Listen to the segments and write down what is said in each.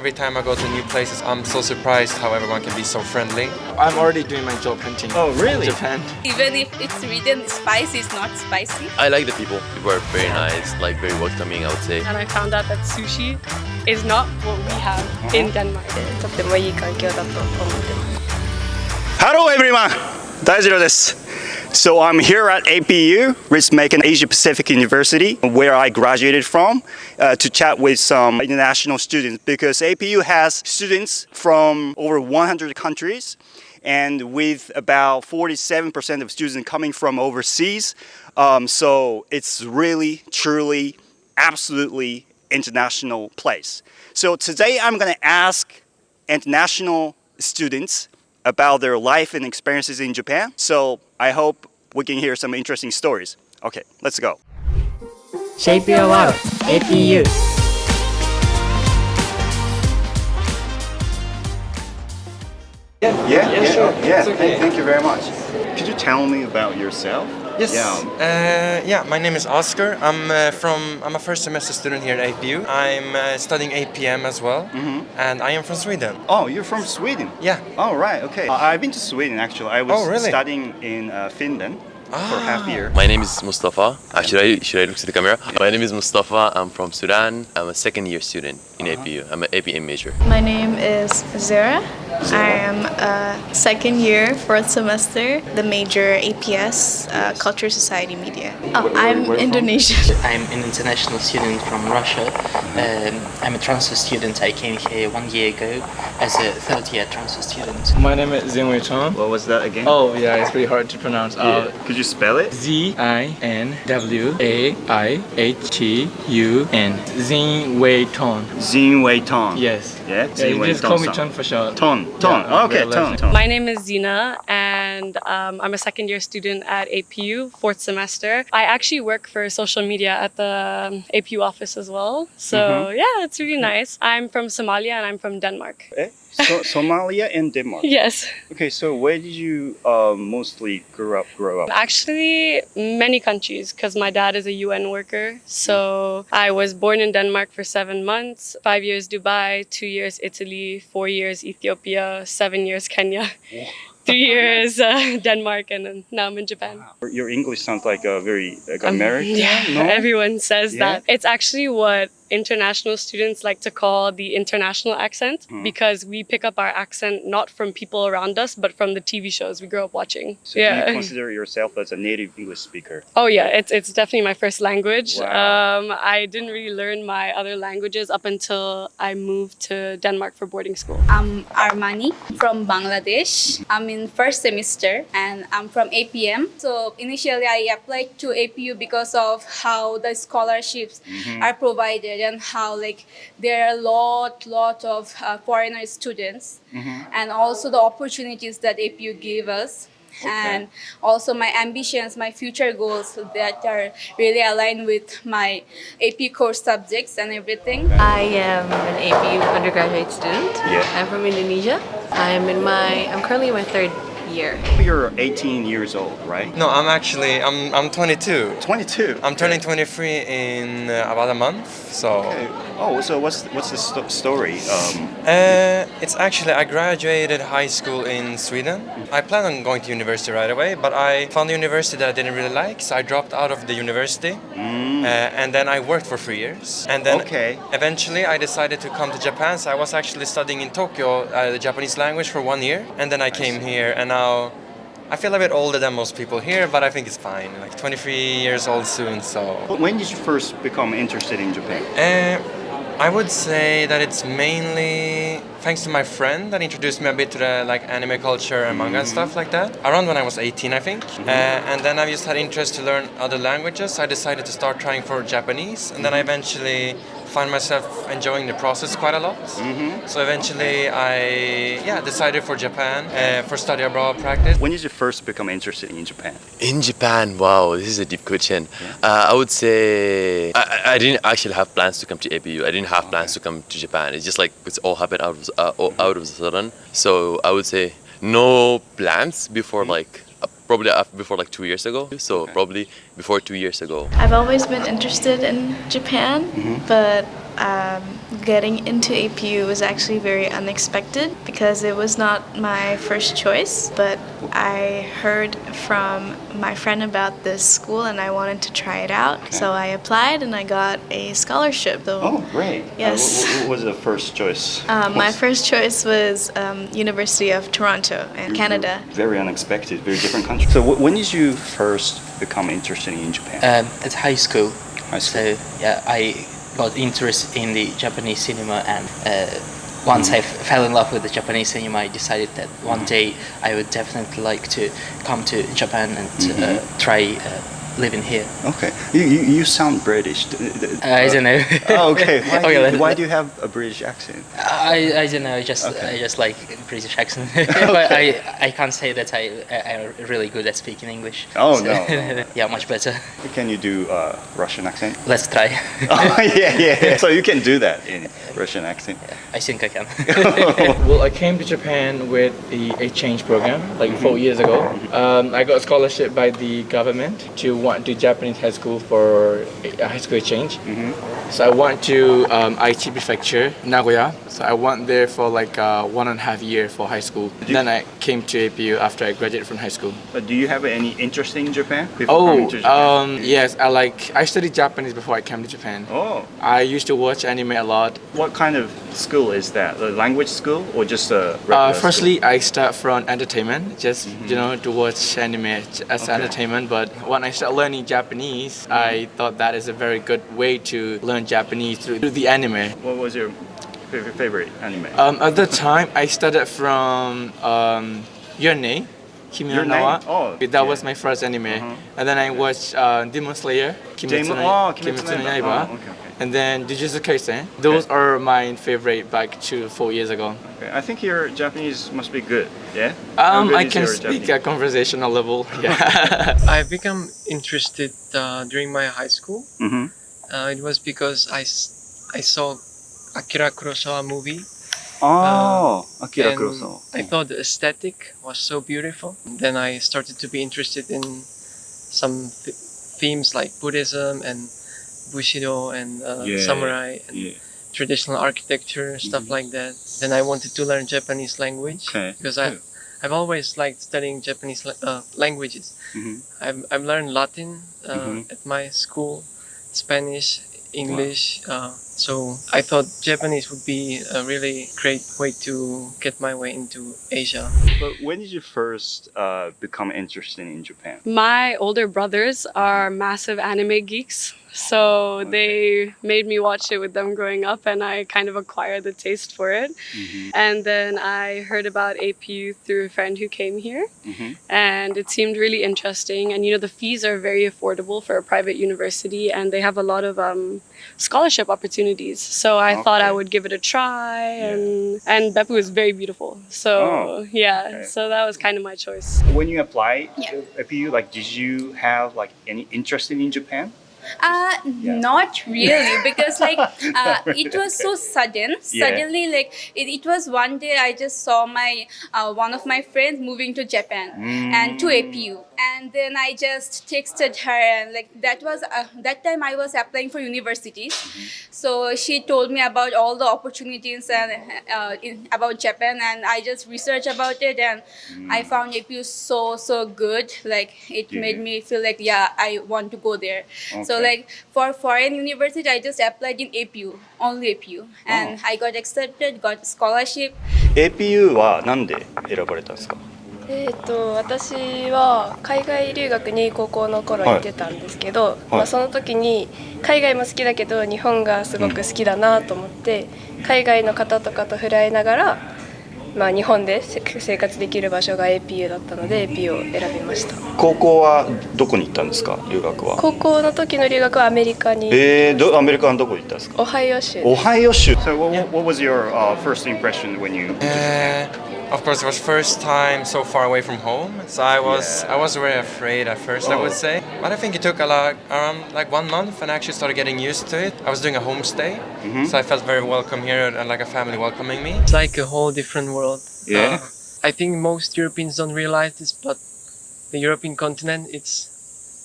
Every time I go to new places, I'm so surprised how everyone can be so friendly. I'm already doing my job hunting. Oh, really? In Japan. Even if it's written spicy, it's not spicy. I like the people. People are very nice, like very welcoming, I would say. And I found out that sushi is not what we have in Denmark. とってもいい環境だと思ってます。Hello everyone! だいじろーです。So I'm here at APU, Ritsumeikan Asia Pacific University, where I graduated from, to chat with some international students because APU has students from over 100 countries, and with about 47% of students coming from overseas. So it's really, truly, absolutely international place. So today I'm going to ask international students about their life and experiences in Japan. So I hope we can hear some interesting stories. Okay, let's go. Shape Your World, APU. Yeah. Thank you very much. Could you tell me about yourself? Yes. My name is Oscar. I'm a first semester student here at APU. I'm studying APM as well, and I am from Sweden. Oh, you're from Sweden? Yeah. Oh, right. Okay. I've been to Sweden actually. I was really? studying in Finland for half a year. My name is Mustafa. Should I look to the camera? My name is Mustafa. I'm from Sudan. I'm a second year student in APU. I'm an APM major. My name is Zara. I am a second year, fourth semester, the major APS, Culture, Society, Media. Oh, I'm Indonesian. I'm an international student from Russia. I'm a transfer student. I came here 1 year ago as a third year transfer student. My name is Ritsumeikan. What was that again? Oh yeah, it's pretty hard to pronounce. Could you spell it? Zinweiton. Ritsumeikan. Yes. Yeah, You just call me Chun for short. Ton. Okay, Ton. My name is Zina, and I'm a second year student at APU, fourth semester. I actually work for social media at the APU office as well. So yeah, it's really nice. I'm from Somalia and I'm from Denmark. Somalia and Denmark. Yes. Okay, so where did you mostly grow up? Actually, many countries, because my dad is a UN worker. So I was born in Denmark for 7 months, 5 years Dubai, 2 years Italy, 4 years Ethiopia, 7 years Kenya, 3 years Denmark, and then now I'm in Japan. Wow. Your English sounds like a very American. Yeah, no? everyone says that. It's actually what international students like to call the international accent, because we pick up our accent not from people around us, but from the TV shows we grew up watching. So do you consider yourself as a native English speaker? Oh yeah, it's definitely my first language. Wow. I didn't really learn my other languages up until I moved to Denmark for boarding school. I'm Armani from Bangladesh. I'm in first semester and I'm from APM. So initially I applied to APU because of how the scholarships are provided and how there are a lot of foreigner students and also the opportunities that APU gave us. Okay. And also my ambitions, my future goals that are really aligned with my AP course subjects and everything. I am an APU undergraduate student. Yeah. I'm from Indonesia. I'm currently in my third year. You're 18 years old, right? No, I'm 22. 22. I'm turning 23 in about a month. So. Okay. Oh, so what's the story? It's actually I graduated high school in Sweden. I planned on going to university right away, but I found a university that I didn't really like, so I dropped out of the university. And then I worked for 3 years. And then eventually I decided to come to Japan. So I was actually studying in Tokyo the Japanese language for 1 year, and then I came here, and now I feel a bit older than most people here, but I think it's fine. 23 years old soon, so. When did you first become interested in Japan? I would say that it's mainly thanks to my friend that introduced me a bit to the anime culture and manga and stuff like that. Around when I was 18, I think. And then I just had interest to learn other languages. I decided to start trying for Japanese, and then I eventually find myself enjoying the process quite a lot. So eventually I decided for Japan for study abroad practice. When did you first become interested in Japan? In Japan, wow, this is a deep question. I would say I didn't actually have plans to come to APU. I didn't have plans to come to Japan. It's just it's all happened out of the sudden. So I would say no plans before probably before 2 years ago. So probably before 2 years ago. I've always been interested in Japan, but Getting into APU was actually very unexpected because it was not my first choice, but I heard from my friend about this school and I wanted to try it out. Okay. So I applied and I got a scholarship though. Oh, great. Yes. What was the first choice? My first choice was University of Toronto in Canada. Very unexpected, very different country. So when did you first become interested in Japan? At high school. High school. So yeah, I got interested in the Japanese cinema, and once I fell in love with the Japanese cinema, I decided that one day I would definitely like to come to Japan and try living here. Okay. You sound British. I don't know. Oh, okay. Okay, Why do you have a British accent? I don't know. I just like British accent, but I can't say that I'm really good at speaking English. Oh, so, no. Yeah, much better. Can you do Russian accent? Let's try. Oh, yeah. So you can do that in Russian accent. I think I can. Well, I came to Japan with the exchange program like 4 years ago. I got a scholarship by the government to went to Japanese high school for a high school exchange. So I went to Aichi Prefecture, Nagoya. So I went there for like 1.5 years for high school. Then I came to APU after I graduated from high school. Do you have any interest in Japan before coming to Japan? Yes, I studied Japanese before I came to Japan. Oh. I used to watch anime a lot. What kind of school is that? A language school or just a regular Firstly, school? I start from entertainment, just to watch anime as entertainment. But when I started learning Japanese, I thought that is a very good way to learn Japanese through the anime. What was your favorite anime? At the time, I started from Your Name, Kimi no Na wa. That was my first anime. And then I watched Demon Slayer, Kimetsu no Yaiba. And then Jujutsu Kaisen. Those are my favorite back 4 years ago. Okay. I think your Japanese must be good, yeah? I can speak at conversational level. Yeah. I become interested during my high school. It was because I saw Akira Kurosawa movie. Akira Kurosawa. I thought the aesthetic was so beautiful. Then I started to be interested in some themes like Buddhism and Bushido and samurai and traditional architecture, stuff like that. Then I wanted to learn Japanese language because I've always liked studying Japanese languages. I've learned Latin at my school, Spanish, English. So I thought Japanese would be a really great way to get my way into Asia. But when did you first become interested in Japan? My older brothers are massive anime geeks. So they made me watch it with them growing up and I kind of acquired the taste for it. And then I heard about APU through a friend who came here and it seemed really interesting. And the fees are very affordable for a private university and they have a lot of scholarship opportunities. So I thought I would give it a try and Beppu is very beautiful. So so that was kind of my choice. When you applied to APU, did you have any interest in Japan? Not really because it was so sudden. Suddenly it was one day I just saw my one of my friends moving to Japan and to APU, and then I just texted her and that was that time I was applying for universities. So she told me about all the opportunities and about Japan, and I just researched about it and I found APU so good. It made me feel I want to go there. So for foreign university, I just applied in APU, only APU, and I got accepted, got scholarship. APU はなんで選ばれたんですか？私は海外留学に高校の頃行ってたんですけど、その時に海外も好きだけど日本がすごく好きだなと思って、海外の方とかと触れ合いながら日本で生活できる場所が APU だったので APU を選びました。高校はどこに行ったんですか？留学は。高校の時の留学はアメリカに。アメリカのどこに行ったんですか？オハイオ州。オハイオ州。So what was your first impression when you? Of course, it was first time so far away from home, so I was very afraid at first, I would say. But I think it took around 1 month, and I actually started getting used to it. I was doing a homestay, so I felt very welcome here and like a family welcoming me. It's like a whole different world. Yeah. I think most Europeans don't realize this, but the European continent, it's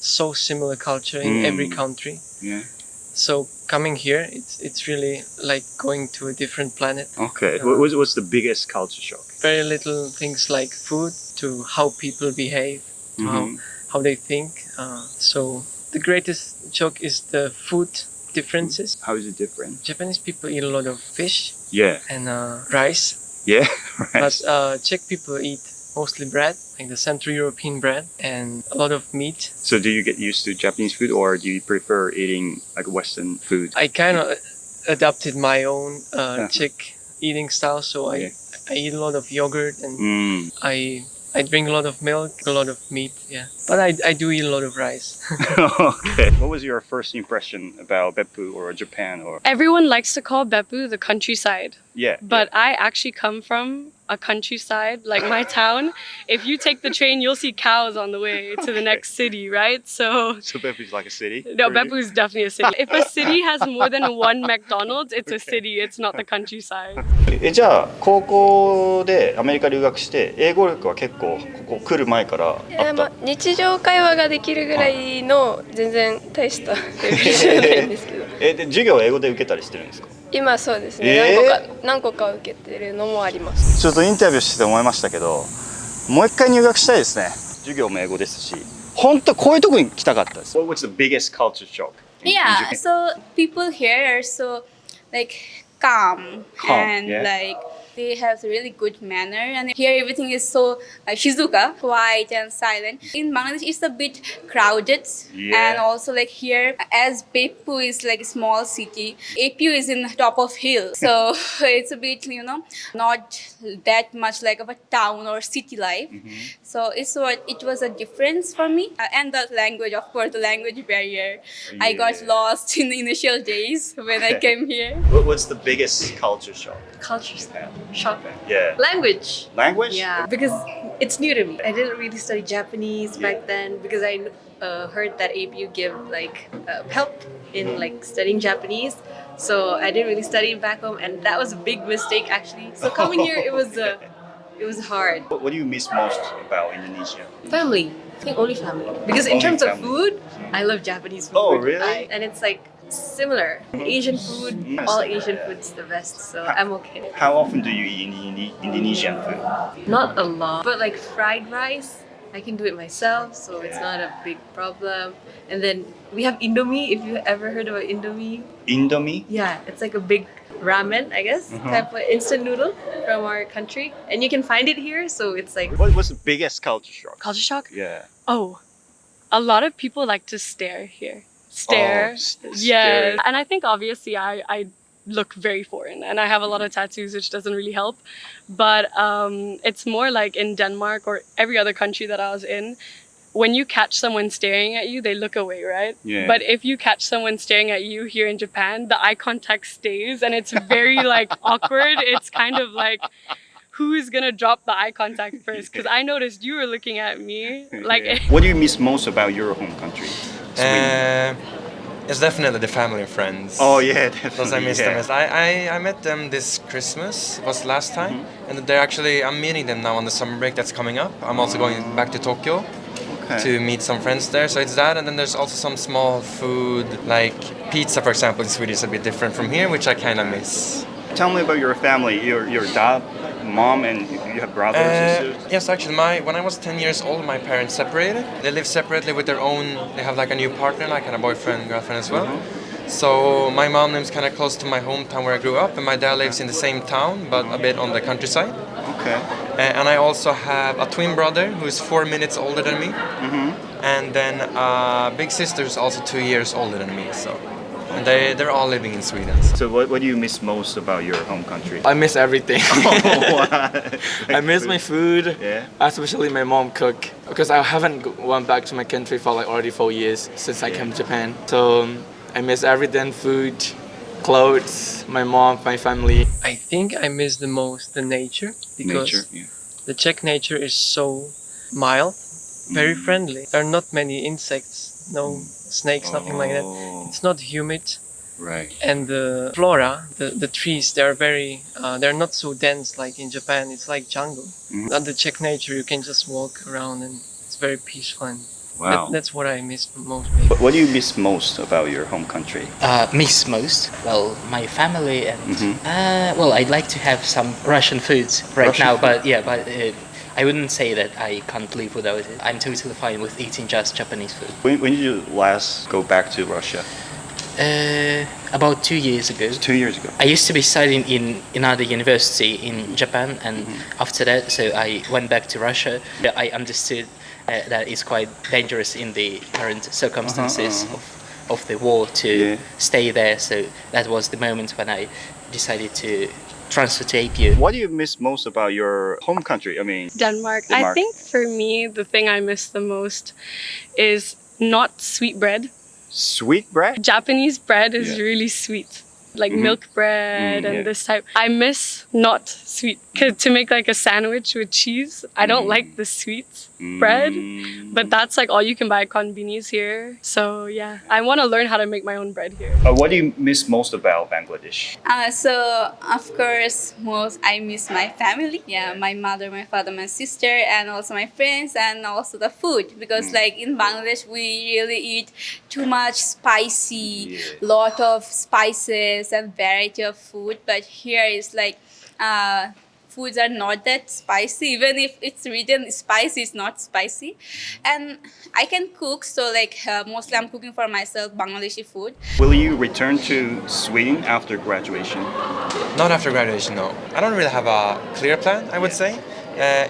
so similar culture in every country. Yeah. So coming here, it's really like going to a different planet. Okay. What's the biggest culture shock? Very little things like food to how people behave, to how they think. So the greatest shock is the food differences. How is it different? Japanese people eat a lot of fish Yeah. and rice, Yeah. but Czech people eat mostly bread, like the Central European bread, and a lot of meat. So do you get used to Japanese food, or do you prefer eating like Western food? I kind of adapted my own Czech eating style, so I eat a lot of yogurt and I drink a lot of milk, a lot of meat, yeah. But I do eat a lot of rice. Okay. What was your first impression about Beppu or Japan or? Everyone likes to call Beppu the countryside. Yeah. But I actually come from a countryside, like my town. If you take the train, you'll see cows on the way to the next city, right? So Beppu is like a city? no, Beppu is definitely a city. If a city has more than one McDonald's, it's a city. It's not the countryside. じゃあ高校でアメリカ留学して英語力は結構ここ来る前からあった日常会話ができるぐらいの全然大したレベルじゃないんですけどで授業は英語で受けたりしてるんですか今そうですね、何個か受けてるのもあります。ちょっとインタビューして思いましたけどもう一回入学したいですね。授業も英語ですし本当こういうとこに来たかったです。What's the biggest culture shock? Yeah, so people here are so like calm and like they have really good manner, and here everything is so shizuka, quiet and silent. In Bangladesh it's a bit crowded, and also like here as Beppu is like a small city, APU is in the top of hill, so it's a bit not that much like of a town or city life. So it was a difference for me, and the language, of course, the language barrier. I got lost in the initial days when I came here. What's the biggest culture shock? Culture shock. Yeah. Language. Language? Yeah, because it's new to me. I didn't really study Japanese back then because I heard that APU give like help in like studying Japanese. So I didn't really study it back home, and that was a big mistake actually. So coming here, it was hard. What do you miss most about Indonesia? Family. I think only family. Because in terms of food, I love Japanese food. Oh, really? And it's like similar. Asian food, all Asian food's the best, so I'm okay. How often do you eat Indonesian food? Not a lot, but like fried rice, I can do it myself, so it's not a big problem. And then we have Indomie, if you ever heard about Indomie. Indomie? Yeah, it's like a big ramen, I guess, type of instant noodle from our country. And you can find it here, so it's like... What's the biggest culture shock? Culture shock? Yeah. Oh, a lot of people like to stare here. Stare. Yeah. And I think obviously I look very foreign and I have a lot of tattoos, which doesn't really help. But it's more like in Denmark or every other country that I was in, when you catch someone staring at you, they look away, right? Yeah. But if you catch someone staring at you here in Japan, the eye contact stays and it's very like awkward. It's kind of like, who's gonna drop the eye contact first? Because I noticed you were looking at me. Like, what do you miss most about your home country? It's definitely the family and friends. Oh yeah, definitely. Because I miss them. I met them this Christmas, was last time, and I'm meeting them now on the summer break that's coming up. I'm also going back to Tokyo to meet some friends there. So it's that, and then there's also some small food, like pizza, for example, in Sweden is a bit different from here, which I kind of miss. Tell me about your family, your dad, mom, and you have brothers and sisters? Yes, actually, when I was 10 years old, my parents separated. They live separately with their own, they have like a new partner, like a boyfriend, girlfriend as well. So my mom lives kind of close to my hometown where I grew up, and my dad lives in the same town, but a bit on the countryside. Okay. And I also have a twin brother who is 4 minutes older than me. And then a big sister who's also 2 years older than me. So. And they're all living in Sweden. So what do you miss most about your home country? I miss everything. I miss my food, especially my mom cook. Because I haven't gone back to my country for like already 4 years since I came to Japan. So I miss everything, food, clothes, my mom, my family. I think I miss the most the nature, because the Czech nature is so mild, very friendly. There are not many insects, no snakes, nothing like that. It's not humid. Right. And the flora, the trees, they're not so dense like in Japan. It's like jungle. On the Czech nature, you can just walk around and it's very peaceful and Wow. That's what I miss most. But what do you miss most about your home country? Miss most? Well, my family and Mm-hmm. well, I'd like to have some Russian foods right Russian now, food. but yeah, but I wouldn't say that I can't live without it. I'm totally fine with eating just Japanese food. When did you last go back to Russia? About 2 years ago. 2 years ago. I used to be studying in another university in Japan, and after that, so I went back to Russia. I understood that it's quite dangerous in the current circumstances of the war to stay there. So that was the moment when I decided to transfer to APU. What do you miss most about your home country? I mean, Denmark. I think for me, the thing I miss the most is not sweet bread. Sweet bread? Japanese bread is really sweet. Like milk bread and this type. I miss not sweet. 'Cause to make like a sandwich with cheese, I don't like the sweet bread, but that's like all you can buy at convenience here. So yeah, I want to learn how to make my own bread here. What do you miss most about Bangladesh? So of course, I miss my family. Yeah, my mother, my father, my sister, and also my friends, and also the food. Because like in Bangladesh, we really eat too much spicy, lot of spices and variety of food. But here is like foods are not that spicy. Even if it's written spicy, it's not spicy. And I can cook, so like mostly I'm cooking for myself Bangladeshi food. Will you return to Sweden after graduation? Not after graduation, no. I don't really have a clear plan, I would say.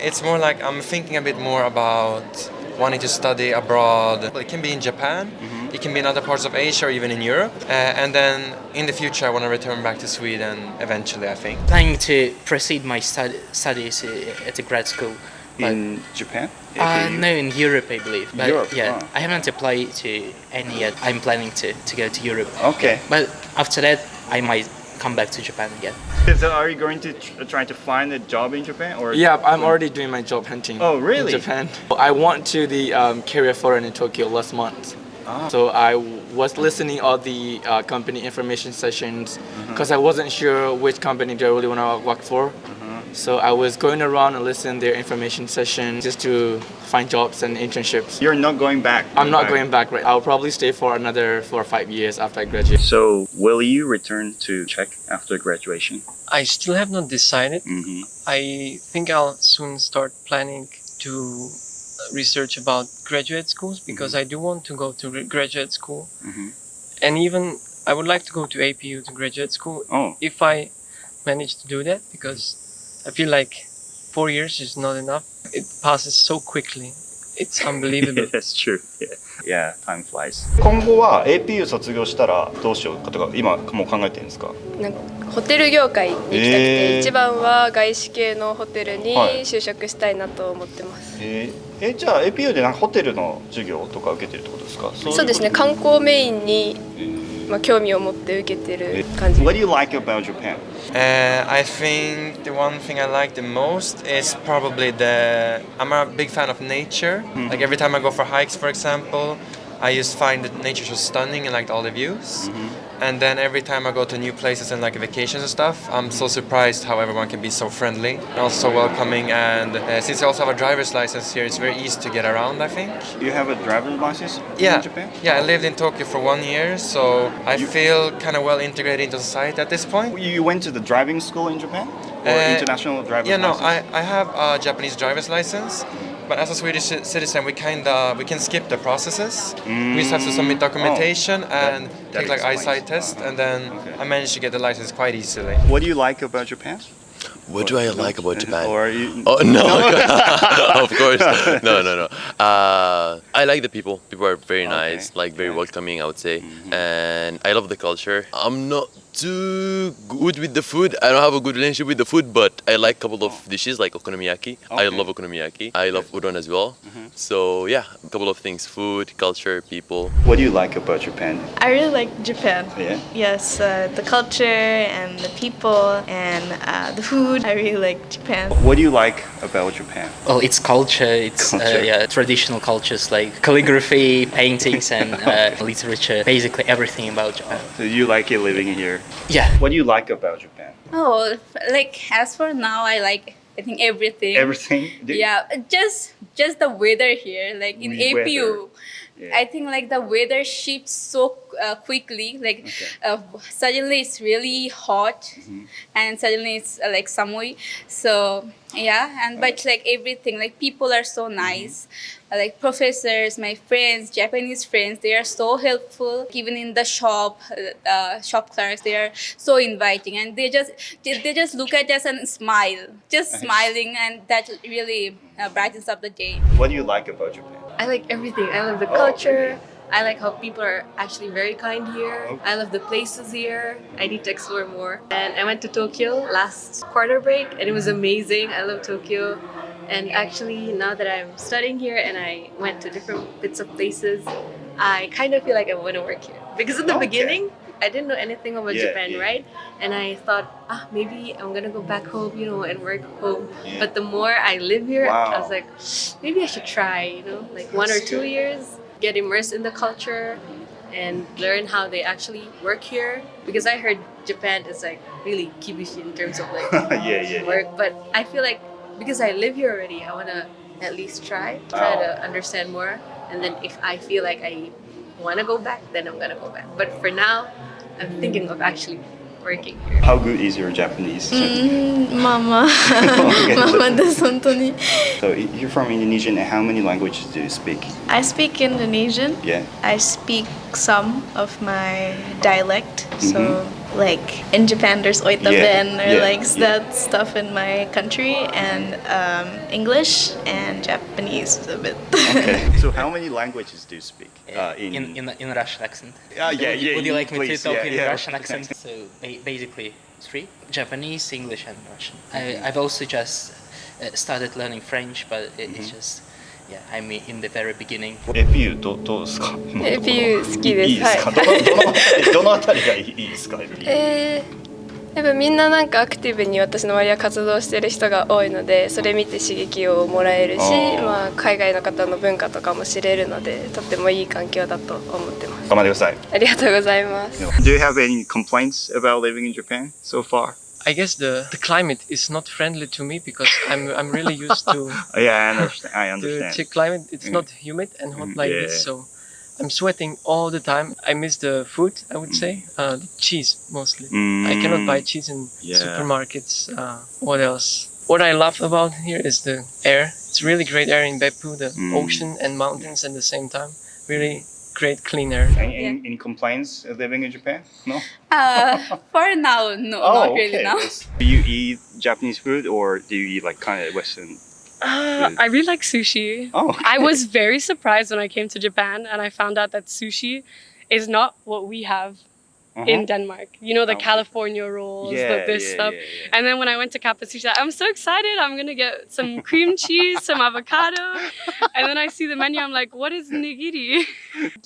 It's more like I'm thinking a bit more about wanting to study abroad. It can be in Japan, it can be in other parts of Asia or even in Europe. And then in the future I want to return back to Sweden eventually, I think. Planning to proceed my studies at the grad school. In Japan? No, in Europe, I believe. But Europe? yeah, Oh. I haven't applied to any yet. I'm planning to go to Europe. Okay. But after that, I might come back to Japan again. So are you going to try to find a job in Japan? Or Yeah, I'm already doing my job hunting. Oh, really? In Japan. I went to the career forum in Tokyo last month. So I was listening all the company information sessions because I wasn't sure which company do I really want to work for. So I was going around and listening their information sessions just to find jobs and internships. You're not going back? I'm not going back, right? I'll probably stay for another 4 or 5 years after I graduate. So will you return to Czech after graduation? I still have not decided. I think I'll soon start planning to research about graduate schools because I do want to go to graduate school. And even I would like to go to APU to graduate school if I manage to do that, because I feel like 4 years is not enough. It passes so quickly. It's unbelievable. That's true. Yeah, time flies. 今後は APU 卒業したらどうしようかとか今もう考えてるんですか？なんかホテル業界に行きたくて、一番は外資系のホテルに就職したいなと思ってます。じゃあ APU でなんかホテルの授業とか受けてるってことですか？そうですね、観光メインに興味を持って受けてる感じ。What do you like about Japan? I think the one thing I like the most is probably I'm a big fan of nature. Like every time I go for hikes, for example, I just find that nature so stunning and like all the views. And then every time I go to new places and like vacations and stuff, I'm so surprised how everyone can be so friendly and also welcoming. And since I also have a driver's license here, it's very easy to get around, I think. Do you have a driver's license in Japan? Yeah, I lived in Tokyo for 1 year, so I feel kind of well integrated into society at this point. You went to the driving school in Japan? Or international driver's license? I have a Japanese driver's license. But as a Swedish citizen, we can skip the processes. We just have to submit documentation and take like eyesight test, and then I managed to get the license quite easily. What do you like about Japan? What do I like about Japan? Or you... Oh no, of course, no. I like the people. People are very nice, like very welcoming, I would say, and I love the culture. I'm not too good with the food. I don't have a good relationship with the food, but I like a couple of dishes like okonomiyaki. I love okonomiyaki. I love udon as well. So yeah, a couple of things: food, culture, people. What do you like about Japan? I really like Japan. Yeah? Yes, the culture and the people and the food. I really like Japan. What do you like about Japan? Well, it's culture. It's traditional cultures like calligraphy, paintings, and literature. Basically everything about Japan. So you like it living here? Yeah. What do you like about Japan? Oh, like as for now, I think everything. Everything? Yeah, just just the weather here, like in APU. Yeah. I think like the weather shifts so quickly. Like suddenly it's really hot, and suddenly it's like summery. So yeah, and but like everything, like people are so nice. Like professors, my friends, Japanese friends, they are so helpful. Even in the shop, shop clerks, they are so inviting, and they just look at us and smile, just smiling, and that really brightens up the day. What do you like about Japan? I like everything. I love the culture. I like how people are actually very kind here. I love the places here. I need to explore more. And I went to Tokyo last quarter break and it was amazing. I love Tokyo. And actually, now that I'm studying here and I went to different bits of places, I kind of feel like I want to work here. Because in the beginning, I didn't know anything about Japan, right? And I thought, maybe I'm gonna go back home, and work home. But the more I live here, I was like, maybe I should try, like 1 or 2 years, get immersed in the culture and learn how they actually work here. Because I heard Japan is like really kibishi in terms of like work. But I feel like because I live here already, I wanna at least try to understand more. And then if I feel like I want to go back, then I'm gonna go back. But for now, I'm thinking of actually working here. How good is your Japanese? Mama. Mama does, 本当に. So you're from Indonesia, and how many languages do you speak? I speak Indonesian. Yeah. I speak some of my dialect. So like in Japan there's oitaben or like that stuff in my country, and English and Japanese a bit. Okay. So how many languages do you speak? In Russian accent. Would you like me to talk in yeah. Russian accent? So basically 3: Japanese, English, and Russian. I've also just started learning French, but it's just I'm in the very beginning. APU どうですか? APU 好きです。いいですか? どのあたりがいいですか? やっぱみんななんかアクティブに私の周りは活動してる人が多いので、それ見て刺激をもらえるし、海外の方の文化とかも知れるので、とってもいい環境だと思ってます。頑張ってください。ありがとうございます。Do you have any complaints about living in Japan so far? I guess the climate is not friendly to me because I'm really used to I understand. the climate. It's not humid and hot like this, so I'm sweating all the time. I miss the food, I would say. The cheese mostly. I cannot buy cheese in supermarkets. What else? What I love about here is the air. It's really great air in Beppu, the ocean and mountains at the same time. Really great clean air. Any complaints of living in Japan? No? For now, no, not really now. Do you eat Japanese food, or do you eat like kind of Western? I really like sushi. I was very surprised when I came to Japan and I found out that sushi is not what we have in Denmark. You know, the California rolls, this stuff. And then when I went to Kappa Sushi, I'm so excited. I'm going to get some cream cheese, some avocado. And then I see the menu, I'm like, what is nigiri?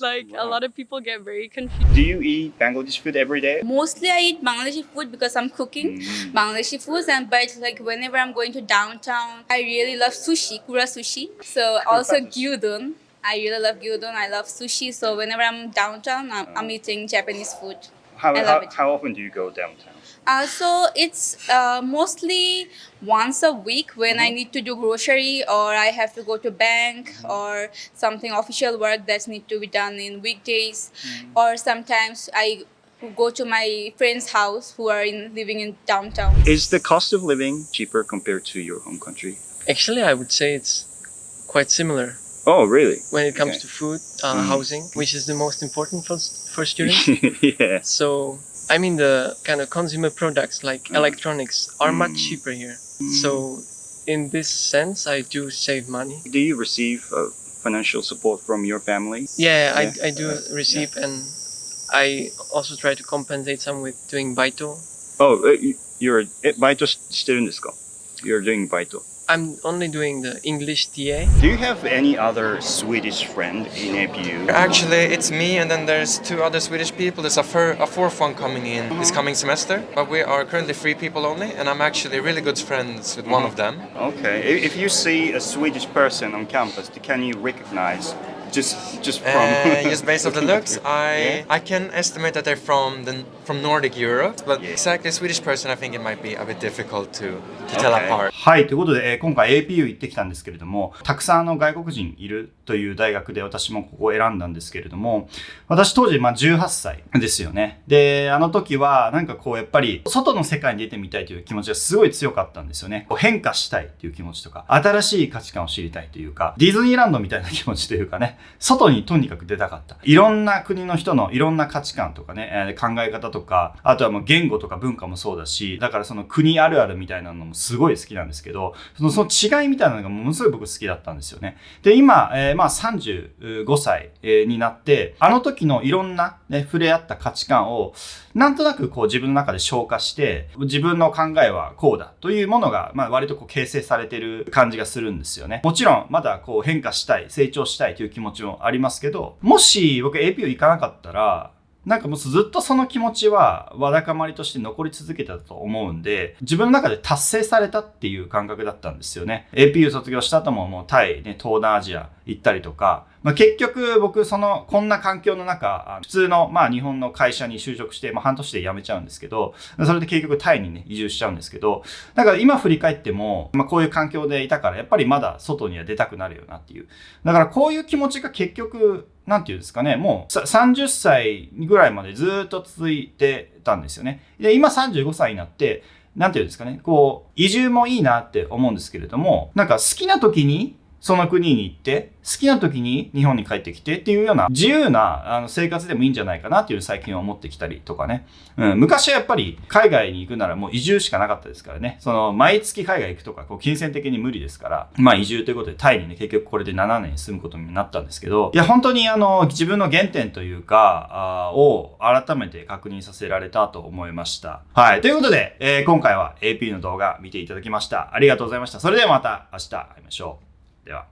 Like, a lot of people get very confused. Do you eat Bangladeshi food every day? Mostly I eat Bangladeshi food because I'm cooking Bangladeshi foods, but like whenever I'm going to downtown, I really love sushi, kura sushi. So also gyudon. I really love gyudon. I love sushi. So whenever I'm downtown, I'm eating Japanese food. How often do you go downtown? So it's mostly once a week when I need to do grocery or I have to go to bank or something official work that need to be done in weekdays. Or sometimes I go to my friend's house who are living in downtown. Is the cost of living cheaper compared to your home country? Actually, I would say it's quite similar. Oh, really? When it comes to food, housing, which is the most important for students. So, I mean, the kind of consumer products like electronics are much cheaper here. So, in this sense, I do save money. Do you receive financial support from your family? Yeah, I do receive, and I also try to compensate some with doing baito. Oh, you're a baito student, you're doing baito. I'm only doing the English TA. Do you have any other Swedish friend in APU? Actually, it's me, and then there's 2 other Swedish people. There's a 4th one coming in this coming semester. But we are currently 3 people only, and I'm actually really good friends with one of them. Okay. If you see a Swedish person on campus, can you recognize Just from Just based on the looks, I can estimate that they're from Nordic Europe, but exactly a Swedish person, I think it might be a bit difficult to tell apart. はい、ということで、今回 APU 行ってきたんですけれども、たくさん外国人いるという大学で私もここを選んだんですけれども、私当時18歳ですよね。で、あの時はなんかこうやっぱり外の世界に出てみたいという気持ちがすごい強かったんですよね。変化したいという気持ちとか、新しい価値観を知りたいというか、ディズニーランドみたいな気持ちというかね、外にとにかく出たかった。いろんな国の人のいろんな価値観とかね、考え方とか、あとはもう言語とか文化もそうだし、だからその国あるあるみたいなのもすごい好きなんですけど、その違いみたいなのがものすごい僕好きだったんですよね。で、今、35歳になって、あの時のいろんなね、触れ合った価値観を、なんとなくこう自分の中で消化して、自分の考えはこうだというものが、割とこう形成されている感じがするんですよね。もちろん、まだこう変化したい、成長したいという気持ちもありますけど、もし僕 APU 行かなかったら、なんかもうずっとその気持ちはわだかまりとして残り続けたと思うんで、自分の中で達成されたっていう感覚だったんですよね。APU 卒業した後ももうタイ、ね、東南アジア行ったりとか、結局僕こんな環境の中、普通の日本の会社に就職して、半年で辞めちゃうんですけど、それで結局タイにね、移住しちゃうんですけど、だから今振り返っても、こういう環境でいたから、やっぱりまだ外には出たくなるよなっていう。だからこういう気持ちが結局、なんていうんですかね、もう30歳ぐらいまでずっと続いてたんですよね。で、今35歳になって、なんていうんですかね、こう、移住もいいなって思うんですけれども、なんか好きな時にその国に行って、好きな時に日本に帰ってきてっていうような自由な生活でもいいんじゃないかなっていう最近は思ってきたりとかね。昔はやっぱり海外に行くならもう移住しかなかったですからね。その毎月海外行くとかこう金銭的に無理ですから、移住ということでタイにね、結局これで7年住むことになったんですけど、いや本当に自分の原点というか、を改めて確認させられたと思いました。はい。ということで、今回は AP の動画見ていただきました。ありがとうございました。それではまた明日会いましょう。では。